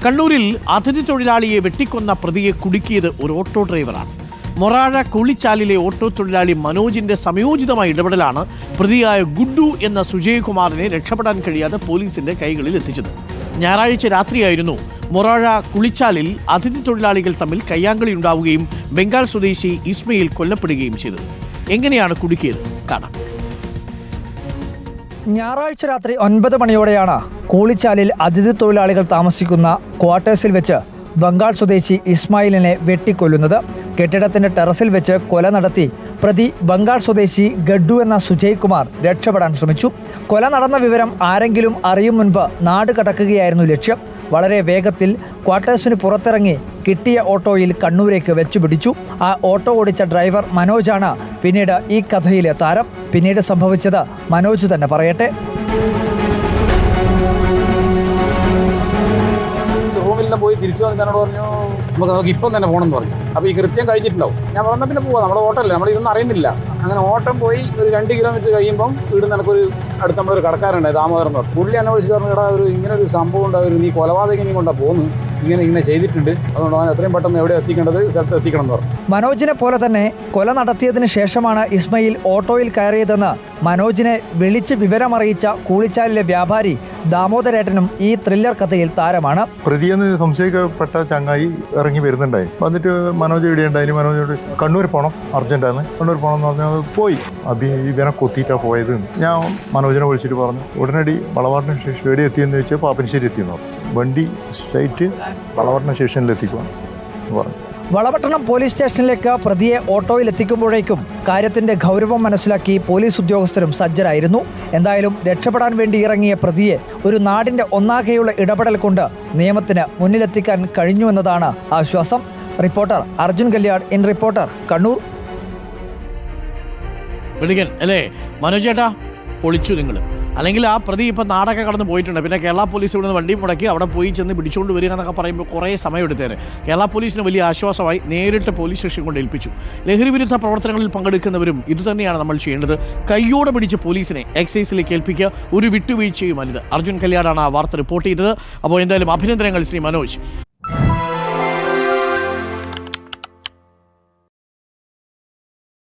കണ്ണൂരിൽ അതിഥി തൊഴിലാളിയെ വെട്ടിക്കൊന്ന പ്രതിയെ കുടുക്കിയത് ഒരു ഓട്ടോ ഡ്രൈവറാണ്. മൊറാഴ കുളിച്ചാലിലെ ഓട്ടോ തൊഴിലാളി മനോജിന്റെ സംയോജിതമായ ഇടപെടലാണ് പ്രതിയായ ഗുഡു എന്ന സുജയ് കുമാറിനെ രക്ഷപ്പെടാൻ കഴിയാതെ പോലീസിന്റെ കൈകളിൽ എത്തിച്ചത്. ഞായറാഴ്ച രാത്രിയായിരുന്നു മൊറാഴ കുളിച്ചാലിൽ അതിഥി തൊഴിലാളികൾ തമ്മിൽ കയ്യാങ്കളി ഉണ്ടാവുകയും ബംഗാൾ സ്വദേശി ഇസ്മയിൽ കൊല്ലപ്പെടുകയും ചെയ്തത്. എങ്ങനെയാണ് കുടുക്കിയത് കാണാം. ഞായറാഴ്ച രാത്രി 9 മണിയോടെയാണ് കൂളിച്ചാലിൽ അതിഥി തൊഴിലാളികൾ താമസിക്കുന്ന ക്വാർട്ടേഴ്സിൽ വെച്ച് ബംഗാൾ സ്വദേശി ഇസ്മായിലിനെ വെട്ടിക്കൊല്ലുന്നത്. കെട്ടിടത്തിന്റെ ടെറസിൽ വെച്ച് കൊല നടത്തി പ്രതി ബംഗാൾ സ്വദേശി ഗഡ്ഡു എന്ന സുജയ് കുമാർ രക്ഷപ്പെടാൻ ശ്രമിച്ചു. കൊല നടന്ന വിവരം ആരെങ്കിലും അറിയും മുൻപ് നാട് കടക്കുകയായിരുന്നു ലക്ഷ്യം. വളരെ വേഗത്തിൽ ക്വാർട്ടേഴ്സിന് പുറത്തിറങ്ങി കിട്ടിയ ഓട്ടോയിൽ കണ്ണൂരേക്ക് വെച്ചുപിടിച്ചു. ആ ഓട്ടോ ഓടിച്ച ഡ്രൈവർ മനോജാണ് പിന്നീട് ഈ കഥയിലെ താരം. പിന്നീട് സംഭവിച്ചത് മനോജ് തന്നെ പറയട്ടെ. റൂമിലെല്ലാം പോയി തിരിച്ചു വന്ന് എന്നോട് പറഞ്ഞു നമുക്ക് ഇപ്പം തന്നെ പോകണമെന്ന് പറഞ്ഞു. അപ്പോൾ ഈ കൃത്യം കഴിഞ്ഞിട്ടുണ്ടാവും. ഞാൻ പറഞ്ഞാൽ പിന്നെ പോവാം, നമ്മുടെ ഓട്ടമല്ലേ, നമ്മൾ ഇതൊന്നും അറിയുന്നില്ല. അങ്ങനെ ഓട്ടം പോയി ഒരു 2 കിലോമീറ്റർ കഴിയുമ്പം വീടിന് എനിക്കൊരു അടുത്ത് നമ്മളൊരു കടക്കാരുണ്ട്, ദാമോദരൻ എന്ന് പറഞ്ഞു. പുള്ളി എന്നെ വിളിച്ച് പറഞ്ഞു, എടാ ഇങ്ങനെ ഒരു സംഭവം ഉണ്ടാവും, നീ കൊലപാതകം കൊണ്ടാണ് പോകുന്നു, ഇങ്ങനെ ചെയ്തിട്ടുണ്ട്, അതുകൊണ്ട് അവൻ എത്രയും പെട്ടെന്ന് എവിടെ എത്തിക്കേണ്ടത് സ്ഥലത്ത് എത്തിക്കണം എന്ന് പറഞ്ഞു. മനോജിനെ പോലെ തന്നെ കൊല നടത്തിയതിന് ശേഷമാണ് ഇസ്മയിൽ ഓട്ടോയിൽ കയറിയതെന്ന് മനോജിനെ വിളിച്ച് വിവരമറിയിച്ച കൂളിച്ചാലിലെ വ്യാപാരി ദാമോദരേട്ടനും ഈ ത്രില്ലർ കഥയിൽ താരമാണ്. പ്രതിയെന്ന് സംശയിക്കപ്പെട്ട ചങ്ങായി ഇറങ്ങി വരുന്നുണ്ടായി. വന്നിട്ട് മനോജ് എവിടെയുണ്ടായി, മനോജോട് കണ്ണൂർ പോകണം, അർജന്റാണ്, കണ്ണൂർ പോകണം എന്ന് പറഞ്ഞാൽ പോയി. ഇവനെ കൊത്തിയിട്ടാണ് പോയത്. ഞാൻ മനോജിനെ വിളിച്ചിട്ട് പറഞ്ഞു, ഉടനടി വളവാറിന് ശേഷം എവിടെ എത്തിയെന്ന് ചോദിച്ചാൽ പാപ്പനശ്ശേരി എത്തിയെന്ന് പറഞ്ഞു. വണ്ടി സ്ട്രൈറ്റ് വളവട്ടണം സ്റ്റേഷനിൽ എത്തിക്കുവാൻ പറഞ്ഞു. വളപട്ടണം പോലീസ് സ്റ്റേഷനിലേക്ക് പ്രതിയെ ഓട്ടോയിൽ എത്തിക്കുമ്പോഴേക്കും കാര്യത്തിന്റെ ഗൗരവം മനസ്സിലാക്കി പോലീസ് ഉദ്യോഗസ്ഥരും സജ്ജരായിരുന്നു. എന്തായാലും രക്ഷപ്പെടാൻ വേണ്ടി ഇറങ്ങിയ പ്രതിയെ ഒരു നാടിന്റെ ഒന്നാകെയുള്ള ഇടപെടൽ കൊണ്ട് നിയമത്തിന് മുന്നിലെത്തിക്കാൻ കഴിഞ്ഞുവെന്നതാണ് ആശ്വാസം. Reporter Arjun Kalliad, in reporter, Kannur. അല്ലേ മനോജ് ചേട്ടാ, പൊളിച്ചു നിങ്ങൾ. അല്ലെങ്കിൽ ആ പ്രതി ഇപ്പം നാടൊക്കെ കടന്ന് പോയിട്ടുണ്ട്. പിന്നെ കേരള പോലീസ് ഇവിടെ നിന്ന് വണ്ടി മുടക്കി അവിടെ പോയി ചെന്ന് പിടിച്ചുകൊണ്ട് വരിക എന്നൊക്കെ പറയുമ്പോൾ കുറേ സമയമെടുത്തേനെ. കേരള പോലീസിന് വലിയ ആശ്വാസമായി നേരിട്ട് പോലീസ് സ്റ്റേഷൻ കൊണ്ട് ഏൽപ്പിച്ചു. ലഹരി വിരുദ്ധ പ്രവർത്തനങ്ങളിൽ പങ്കെടുക്കുന്നവരും ഇതുതന്നെയാണ് നമ്മൾ ചെയ്യേണ്ടത്. കയ്യോടെ പിടിച്ച് പോലീസിനെ എക്സൈസിലേക്ക് ഏൽപ്പിക്കുക, ഒരു വിട്ടുവീഴ്ചയും അരുത്. അർജുൻ കല്യാടാണ് ആ വാർത്ത റിപ്പോർട്ട് ചെയ്തത്. അപ്പോൾ എന്തായാലും അഭിനന്ദനങ്ങൾ ശ്രീ മനോജ്.